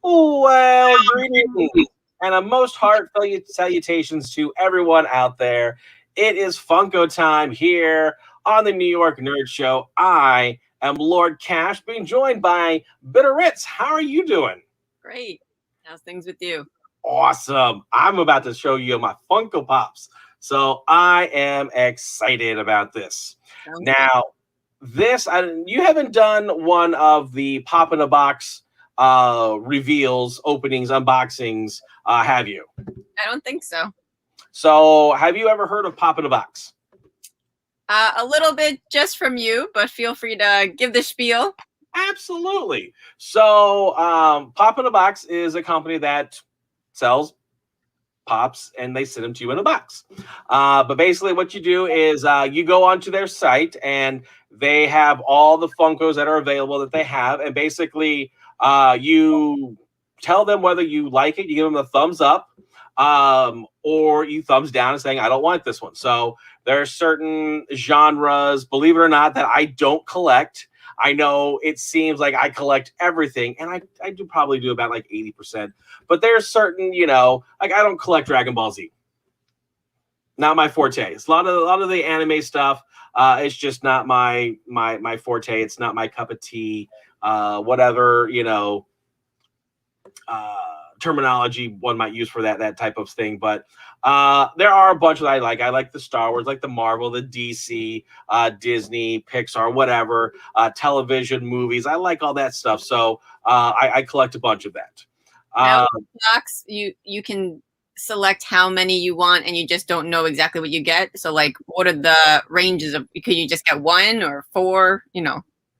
Well, greetings and a most heartfelt salutations to everyone out there. It is Funko time here on the New York Nerd Show. I am Lord Cash, being joined by Bitter Ritz. How are you doing? Great. How's things with you? Awesome. I'm about to show you my Funko Pops. So I am excited about this. Sounds Now, you haven't done one of the pop in a box reveals, openings, unboxings, have you? I don't think so. So have you ever heard of pop in a box? A little bit just from you, but feel free to give the spiel. Absolutely. So Pop in a Box is a company that sells pops and they send them to you in a box. But basically what you do is you go onto their site and they have all the Funkos that are available that they have. And basically you tell them whether you like it, you give them a thumbs up, or you thumbs down and saying, I don't want this one. So there are certain genres, believe it or not, that I don't collect. I know it seems like I collect everything, and I do probably do about like 80%. But there's certain, like I don't collect Dragon Ball Z. Not my forte. It's a lot of the anime stuff. It's just not my forte. It's not my cup of tea. Whatever, terminology one might use for that type of thing. But there are a bunch that I like. I like the Star Wars, like the Marvel, the DC, Disney, Pixar, whatever, television, movies. I like all that stuff. So I collect a bunch of that. Now, box, you can select how many you want, and you just don't know exactly what you get. So, like, what are the ranges of? Could you just get one or four?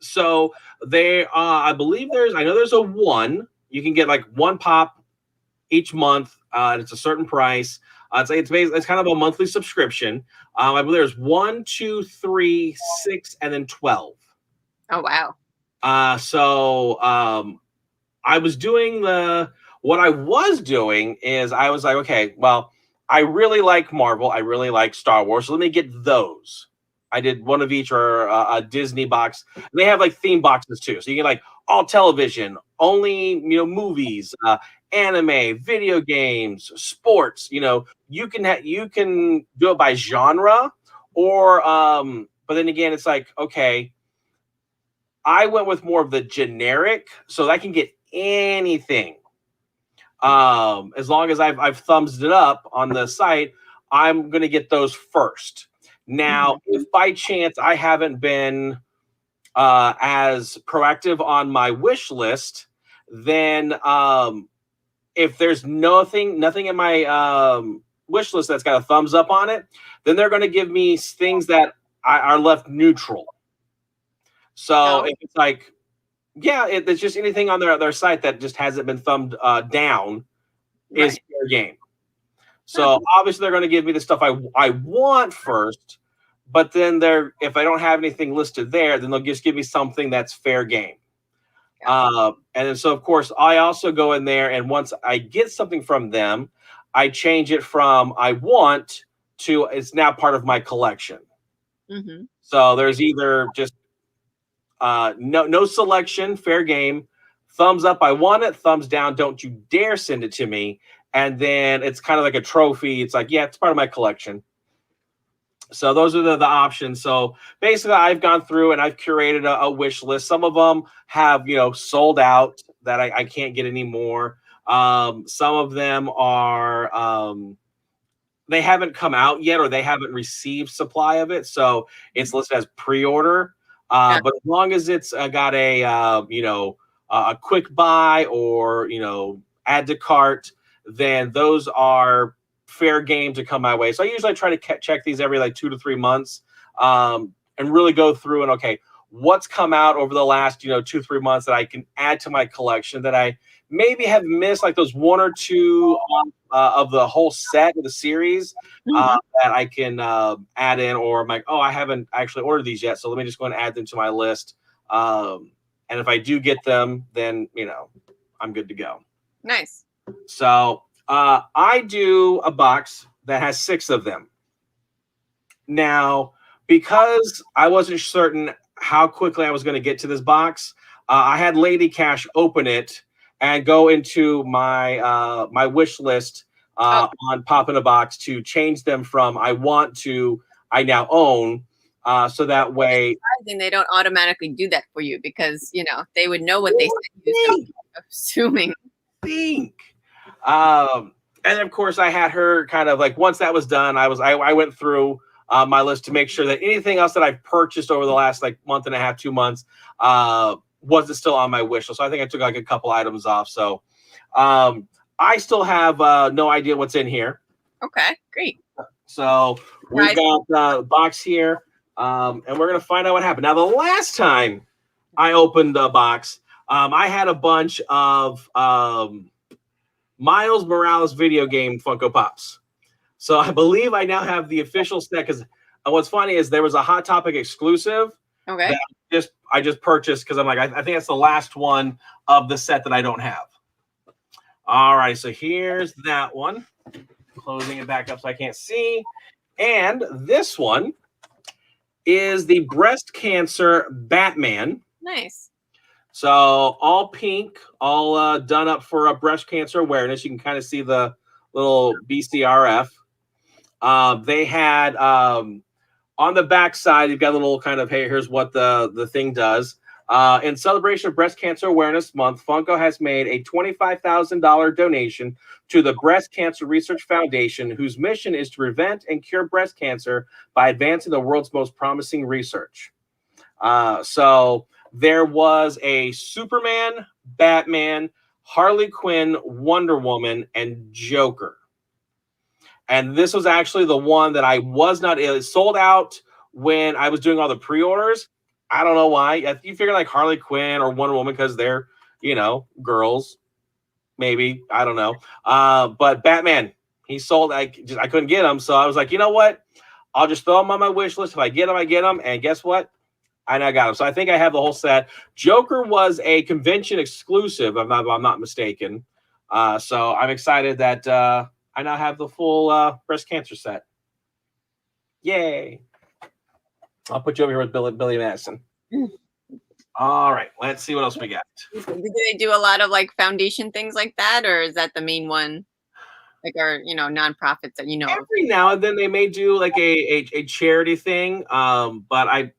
So I believe I know there's a one. You can get like one pop each month. And it's a certain price. It's kind of a monthly subscription. I believe there's 1, 2, 3, 6, and then 12. Oh wow! So I was doing what I was doing is I was like, okay, well, I really like Marvel, I really like Star Wars, so let me get those. I did one of each or a Disney box. And they have like theme boxes too, so you get like all television, only movies, anime, video games, sports. You can do it by genre, or but then again, it's like, okay, I went with more of the generic, so I can get anything. As long as I've thumbs it up on the site, I'm gonna get those first. Now, if by chance I haven't been as proactive on my wish list, then if there's nothing in my wish list that's got a thumbs up on it, then they're going to give me things that are left neutral. So if it's like, yeah, it's just anything on their site that just hasn't been thumbed down is fair game. So obviously they're going to give me the stuff I want first, but then if I don't have anything listed there, then they'll just give me something that's fair game. And then, so of course, I also go in there, and once I get something from them, I change it from I want to it's now part of my collection. So there's either just no selection, fair game, thumbs up, I want it, thumbs down, don't you dare send it to me. And then it's kind of like a trophy. It's like, yeah, it's part of my collection. So those are the options. So basically, I've gone through and I've curated a wish list. Some of them have, sold out that I can't get anymore. Some of them are they haven't come out yet, or they haven't received supply of it. So it's listed as pre-order. But as long as it's got a quick buy or add to cart, then those are fair game to come my way. So I usually try to check these every like 2 to 3 months, and really go through and okay, what's come out over the last 2-3 months that I can add to my collection that I maybe have missed, like those 1 or 2 of the whole set of the series that I can add in, or I'm like, oh, I haven't actually ordered these yet, so let me just go and add them to my list. And if I do get them, then I'm good to go. Nice. So I do a box that has 6 of them. Now, because I wasn't certain how quickly I was going to get to this box, I had Lady Cash open it, and go into my my wish list on Pop in a Box to change them from I want to I now own. So that way, They don't automatically do that for you because they would know what they sent you. So I'm assuming. Think. And of course, I had her kind of like once that was done, I went through my list to make sure that anything else that I've purchased over the last like month and a half, 2 months, wasn't still on my wish list. So I think I took like a couple items off. So I still have no idea what's in here. Okay, great. So we've got the box here, and we're gonna find out what happened. Now, the last time I opened the box, I had a bunch of Miles Morales video game Funko Pops. So I believe I now have the official set. Because what's funny is there was a Hot Topic exclusive that I just purchased because I'm like, I think that's the last one of the set that I don't have. All right, so here's that one. Closing it back up so I can't see. And this one is the breast cancer Batman. Nice. So all pink, all done up for a breast cancer awareness. You can kind of see the little BCRF. They had on the back side, you've got a little kind of, hey, here's what the thing does. In celebration of Breast Cancer Awareness Month, Funko has made a $25,000 donation to the Breast Cancer Research Foundation, whose mission is to prevent and cure breast cancer by advancing the world's most promising research. So there was a Superman, Batman, Harley Quinn, Wonder Woman, and Joker. And this was actually the one that I was not. It sold out when I was doing all the pre-orders. I don't know why. You figure like Harley Quinn or Wonder Woman because they're, girls. Maybe. I don't know. But Batman, he sold. I couldn't get him. So I was like, you know what? I'll just throw them on my wish list. If I get them, I get them. And guess what? I now got them. So I think I have the whole set. Joker was a convention exclusive, if I'm not mistaken. So I'm excited that I now have the full breast cancer set. Yay. I'll put you over here with Billy Madison. All right. Let's see what else we got. Do they do a lot of like foundation things like that? Or is that the main one? Like our, nonprofits that Every now and then they may do like a charity thing. But I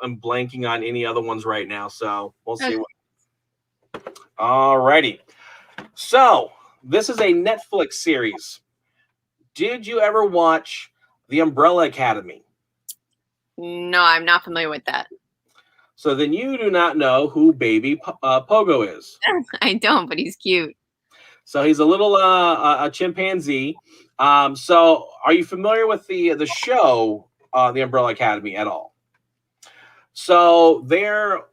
am blanking on any other ones right now. So we'll see. All righty. So this is a Netflix series. Did you ever watch The Umbrella Academy? No, I'm not familiar with that. So then you do not know who Baby Pogo is. I don't, but he's cute. So he's a little a chimpanzee. So are you familiar with the show The Umbrella Academy at all? So there,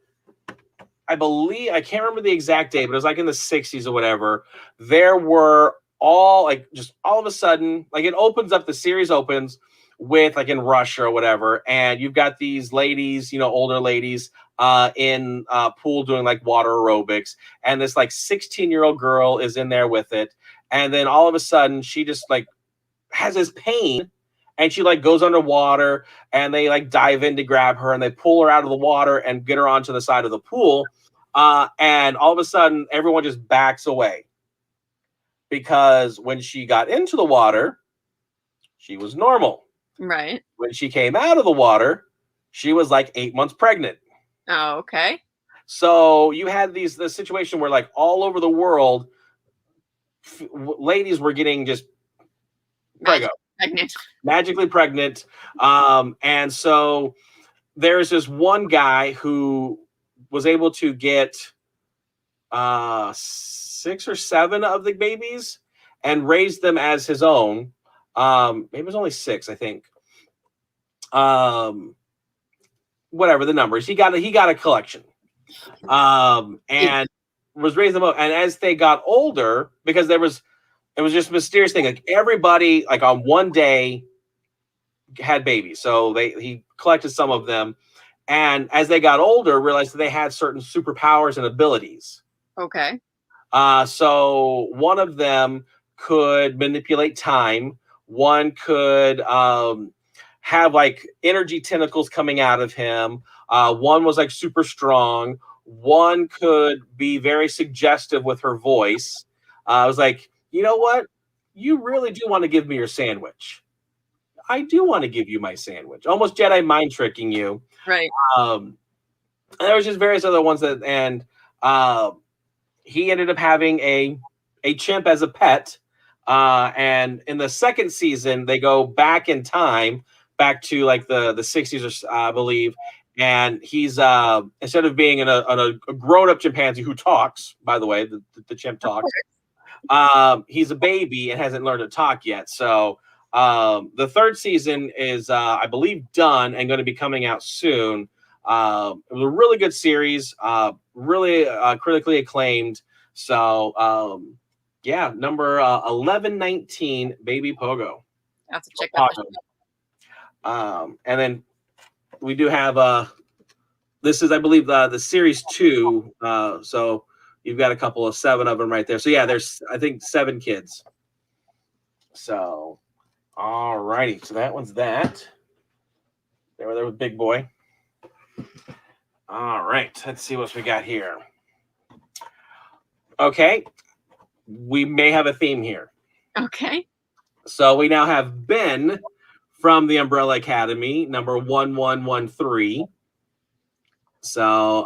I believe, I can't remember the exact date, but it was like in the 60s or whatever. There were all of a sudden, like it opens up, the series opens with like in Russia or whatever, and you've got these ladies, older ladies in pool doing like water aerobics, and this like 16-year-old girl is in there with it, and then all of a sudden she just like has this pain, and she like goes underwater, and they like dive in to grab her, and they pull her out of the water and get her onto the side of the pool, and all of a sudden everyone just backs away because when she got into the water, she was normal. Right. When she came out of the water, she was like 8 months pregnant. Oh, okay. So you had this situation where like all over the world, ladies were getting just magically pregnant. And so there's this one guy who was able to get 6 or 7 of the babies and raise them as his own. Maybe it was only 6, I think. Whatever the numbers, he got a collection, and was raising them up. And as they got older, because it was just a mysterious thing. Like everybody, like on one day, had babies. So he collected some of them, and as they got older, realized that they had certain superpowers and abilities. Okay. So one of them could manipulate time. One could have like energy tentacles coming out of him. One was like super strong. One could be very suggestive with her voice. I was like, you know what? You really do want to give me your sandwich. I do want to give you my sandwich. Almost Jedi mind tricking you. Right. And there was just various other ones that, and he ended up having a chimp as a pet. And in the second season, they go back in time, back to like the 60s, I believe. And he's instead of being a grown up chimpanzee who talks, by the way, the chimp talks. He's a baby and hasn't learned to talk yet. So the third season is, I believe, done and going to be coming out soon. It was a really good series, really critically acclaimed. So, yeah, number 1119, Baby Pogo. I have to check that out. And then we do have this is, I believe, the series 2. So you've got a couple of 7 of them right there. So yeah, there's, I think, 7 kids. So, all righty. So that one's that. There was Big Boy. All right. Let's see what we got here. Okay. We may have a theme here. Okay. So we now have Ben from the Umbrella Academy, number 1113. So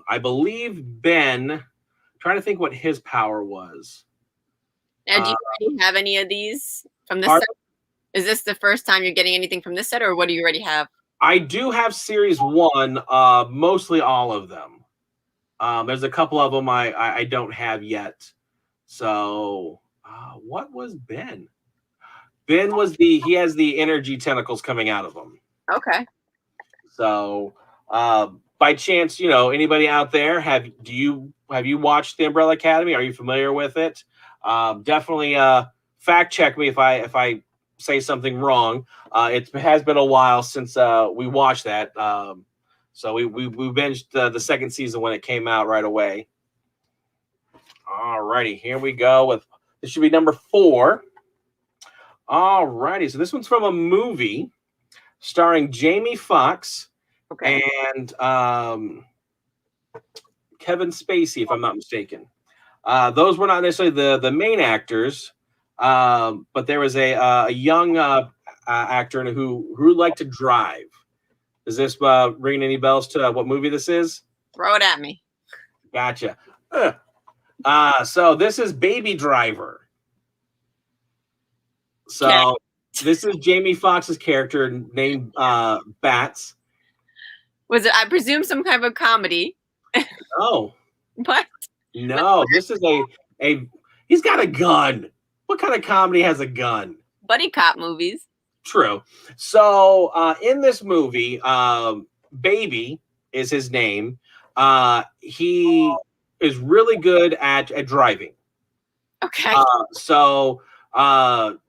I believe Ben, trying to think what his power was. Now, do you already have any of these from this set? Is this the first time you're getting anything from this set, or what do you already have? I do have series 1, mostly all of them. There's a couple of them I don't have yet. So what was Ben? Ben was he has the energy tentacles coming out of him. Okay. So by chance, anybody out there, have you watched the Umbrella Academy? Are you familiar with it? Definitely fact check me if I say something wrong. It has been a while since we watched that. So we binged the second season when it came out right away. All righty, here we go. This should be number 4. All righty, so this one's from a movie starring Jamie Foxx and Kevin Spacey, if I'm not mistaken. Those were not necessarily the main actors, but there was a young actor who liked to drive. Does this ring any bells to what movie this is? Throw it at me. Gotcha. So this is Baby Driver. So this is Jamie Foxx's character named Bats. Was it, I presume, some kind of a comedy? Oh. What? No, this is a he's got a gun. What kind of comedy has a gun? Buddy cop movies. True. So in this movie, Baby is his name. He is really good at driving. Okay. So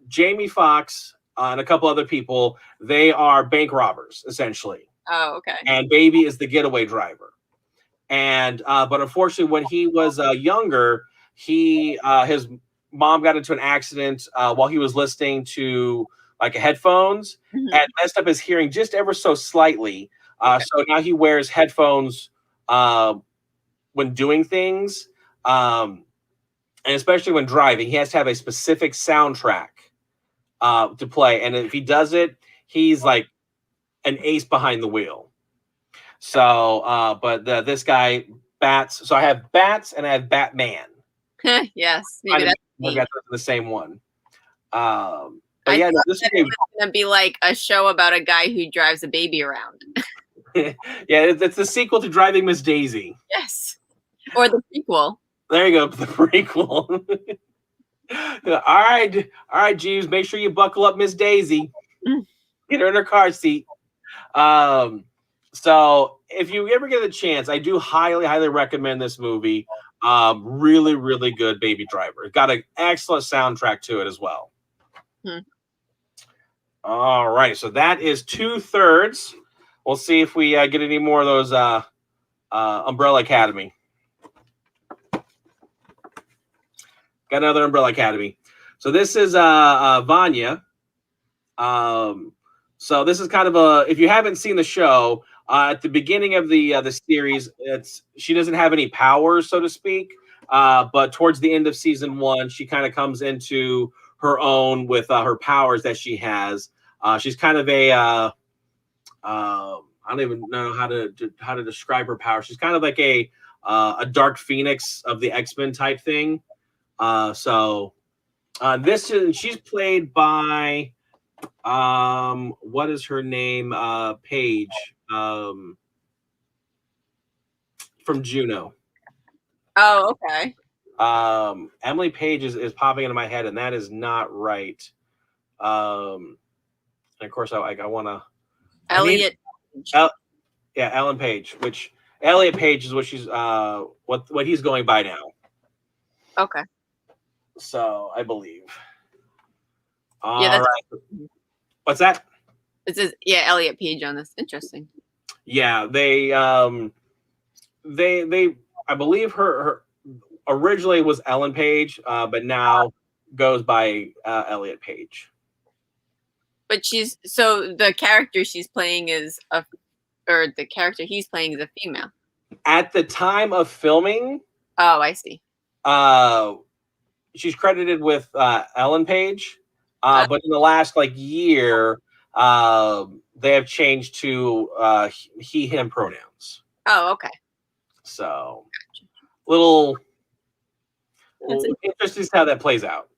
Jamie Foxx and a couple other people, they are bank robbers, essentially. Oh, okay. And Baby is the getaway driver. And but unfortunately, when he was younger, his mom got into an accident while he was listening to like headphones and messed up his hearing just ever so slightly. So now he wears headphones when doing things, and especially when driving. He has to have a specific soundtrack to play, and if he does it, he's like an ace behind the wheel. So, but this guy Bats. So I have Bats and I have Batman. Yes, maybe that's I got the same one. But yeah, this is gonna be like a show about a guy who drives a baby around. Yeah, it's the sequel to Driving Miss Daisy. Yes, or the sequel. There you go, the prequel. All right, Jeeves, make sure you buckle up Miss Daisy. Get her in her car seat. So if you ever get a chance, I do highly, highly recommend this movie. Really, really good Baby Driver. It's got an excellent soundtrack to it as well. All right, so that is 2/3. We'll see if we get any more of those Umbrella Academy. Got another Umbrella Academy. So this is Vanya. So this is kind of if you haven't seen the show, At the beginning of the series, she doesn't have any powers, so to speak. But towards the end of season 1, she kind of comes into her own with her powers that she has. She's kind of a I don't even know how to describe her power. She's kind of like a Dark Phoenix of the X-Men type thing. She's played by what is her name? Paige from Juno. Oh, okay. Emily Page is popping into my head, and that is not right. And of course, I want to. Elliot. Yeah, Ellen Page. Which Elliot Page is what she's what he's going by now. Okay. So I believe. Yeah, All right. What's that? It says Elliot Page on this. Interesting. Yeah, they I believe her originally was Ellen Page, but now goes by Elliot Page. But the character she's playing the character he's playing is a female. At the time of filming, oh, I see. She's credited with Ellen Page, but in the last year, they have changed to he him pronouns. Oh, okay. So, little interesting to see how that plays out.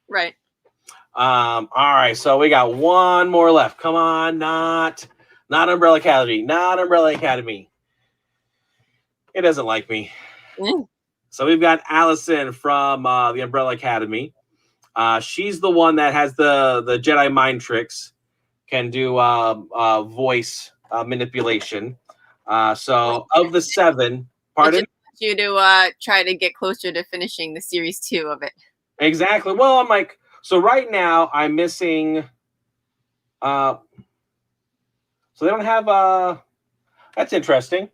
Right. All right, so we got one more left. Come on, not Umbrella Academy, not Umbrella Academy. It doesn't like me. Mm. So we've got Allison from the Umbrella Academy. She's the one that has the Jedi mind tricks, can do voice manipulation. So of the 7, pardon? You to try to get closer to finishing the series 2 of it. Exactly. Well, I'm like, so right now I'm missing. So they don't have. That's interesting.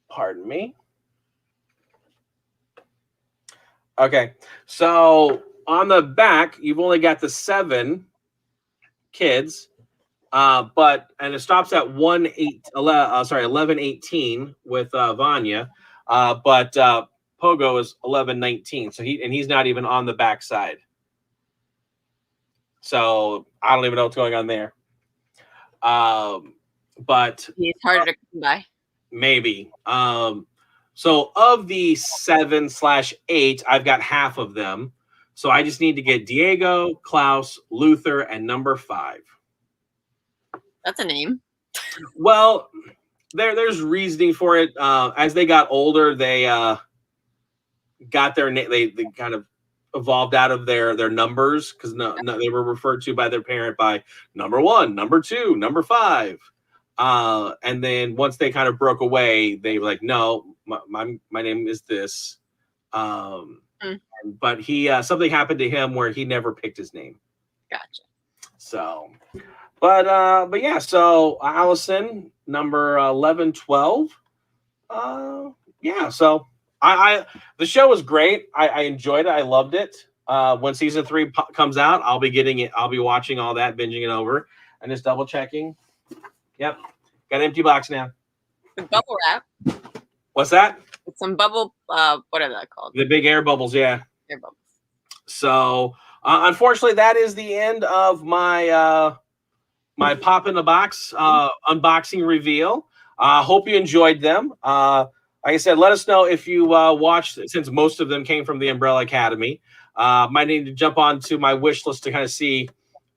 Pardon me. Okay, so on the back you've only got the 7 kids, and it stops at 11:18 with Vanya, but Pogo is 11:19, so he's not even on the back side. So I don't even know what's going on there. But it's harder to come by. Maybe. So of the 7/8, I've got half of them. So I just need to get Diego, Klaus, Luther, and number 5. That's a name. Well, there's reasoning for it. As they got older, they got their they kind of evolved out of their numbers, because they were referred to by their parent by number 1, number 2, number 5. And then once they kind of broke away, they were like, no, my name is this. But he something happened to him where he never picked his name. Gotcha. So, but yeah, so Allison, number 11, 12. Yeah, so the show was great. I enjoyed it. I loved it. When season 3 comes out, I'll be getting it. I'll be watching all that, binging it over, and just double checking. Yep, got an empty box now. The bubble wrap. What's that? It's some bubble. What are that called? The big air bubbles. Yeah. Air bubbles. So, unfortunately, that is the end of my my pop in the box unboxing reveal. Hope you enjoyed them. Like I said, let us know if you watched, since most of them came from the Umbrella Academy. Might need to jump onto my wish list to kind of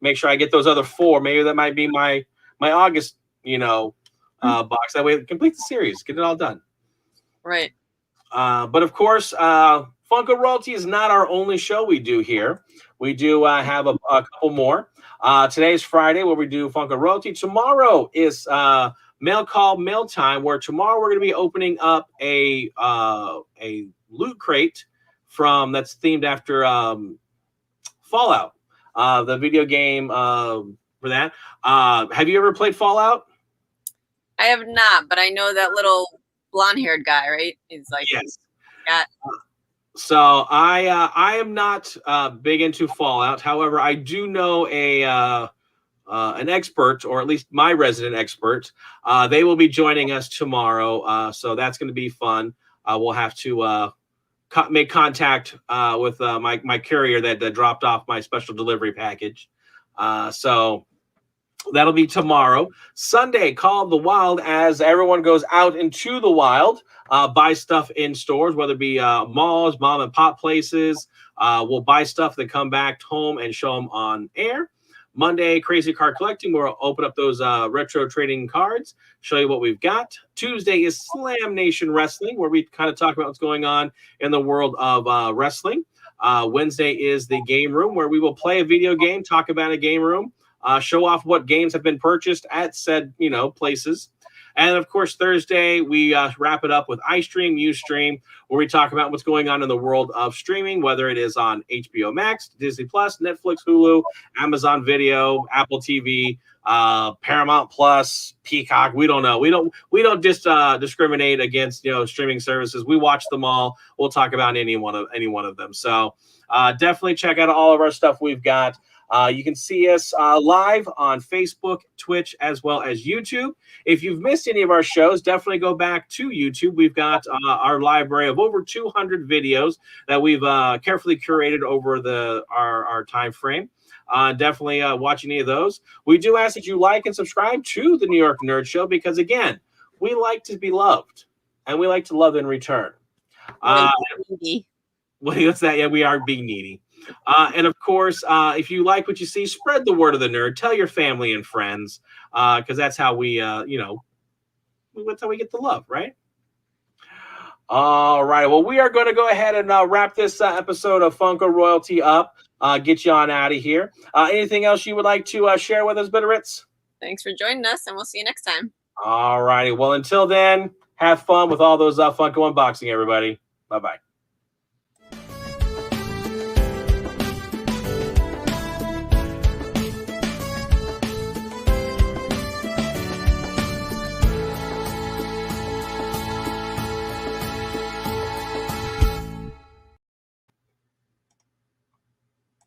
make sure I get those other 4. Maybe that might be my August, box. That way, complete the series, get it all done. Right. But of course, Funko Royalty is not our only show we do here. We do have a couple more. Today's Friday, where we do Funko Royalty. Tomorrow is Mail Call Mail Time, where tomorrow we're going to be opening up a loot crate that's themed after Fallout, the video game for that. Have you ever played Fallout? I have not, but I know that little blonde-haired guy, right? He's like, yes. So I am not big into Fallout. However, I do know a an expert, or at least my resident expert. They will be joining us tomorrow, so that's going to be fun. We'll have to make contact with my courier that dropped off my special delivery package. So that'll be tomorrow. Sunday, Call of the Wild, as everyone goes out into the wild, buy stuff in stores, whether it be malls, mom and pop places. We'll buy stuff, then come back home and show them on air. Monday, Crazy Card Collecting. We'll open up those retro trading cards, show you what we've got. Tuesday is Slam Nation Wrestling, where we kind of talk about what's going on in the world of wrestling. Wednesday is the Game Room, where we will play a video game, talk about a game room, show off what games have been purchased at said, places. And of course, Thursday, we wrap it up with iStream, Ustream, where we talk about what's going on in the world of streaming, whether it is on HBO Max, Disney Plus, Netflix, Hulu, Amazon Video, Apple TV, Paramount Plus, Peacock. We don't know. We don't just discriminate against streaming services. We watch them all. We'll talk about any one of them. So definitely check out all of our stuff we've got. You can see us live on Facebook, Twitch, as well as YouTube. If you've missed any of our shows, definitely go back to YouTube. We've got our library of over 200 videos that we've carefully curated over our time frame. Definitely watch any of those. We do ask that you like and subscribe to the New York Nerd Show because, again, we like to be loved, and we like to love in return. What's that? Yeah, we are being needy. And of course, if you like what you see, spread the word of the nerd. Tell your family and friends, because that's how we, that's how we get the love, right? All right. Well, we are going to go ahead and wrap this episode of Funko Royalty up. Get you on out of here. Anything else you would like to share with us, Bitteritz? Thanks for joining us, and we'll see you next time. All righty. Well, until then, have fun with all those Funko unboxing, everybody. Bye-bye.